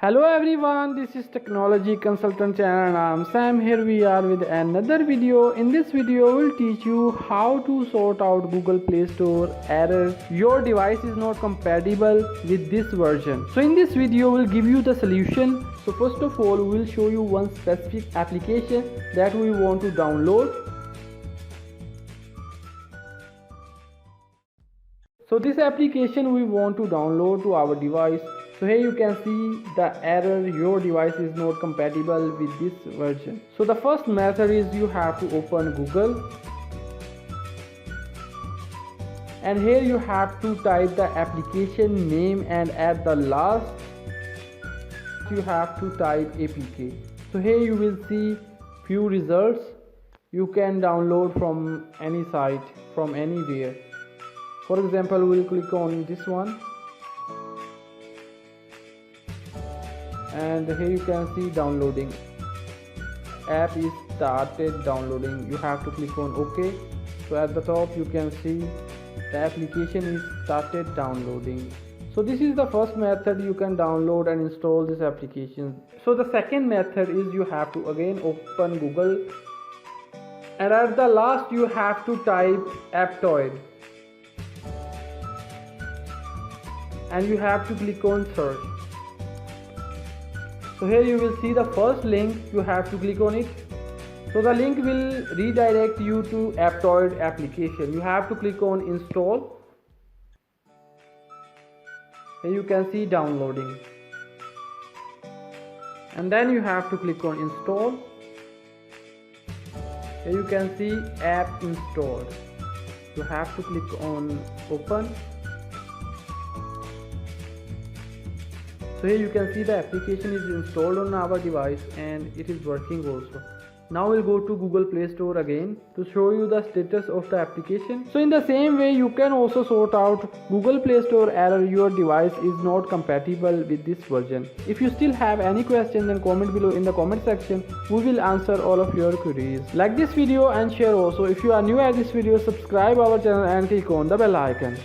Hello everyone, this is Technology Consultant channel and I'm Sam. Here we are with another video. In this video, we'll teach you how to sort out Google Play Store error. Your device is not compatible with this version. So in this video, we'll give you the solution. So first of all, we'll show you one specific application that we want to download. So this application we want to download to our device. So here you can see the error, your device is not compatible with this version. So the first method is you have to open Google, and here you have to type the application name, and at the last you have to type APK. So here you will see few results. You can download from any site, from anywhere. For example, we'll click on this one, and here you can see downloading. App is started downloading. You have to click on OK. So at the top you can see the application is started downloading. So this is the first method you can download and install this application. So the second method is you have to again open Google, and at the last you have to type Aptoide, and you have to click on search. So here you will see the first link, you have to click on it. So the link will redirect you to Aptoide application. You have to click on install. Here you can see downloading, and then you have to click on install. Here you can see app installed. You have to click on open. So here you can see the application is installed on our device and it is working also. Now we'll go to Google Play Store again to show you the status of the application. So in the same way, you can also sort out Google Play Store error, your device is not compatible with this version. If you still have any questions, then comment below in the comment section. We will answer all of your queries. Like this video and share also. If you are new at this video, subscribe our channel and click on the bell icon.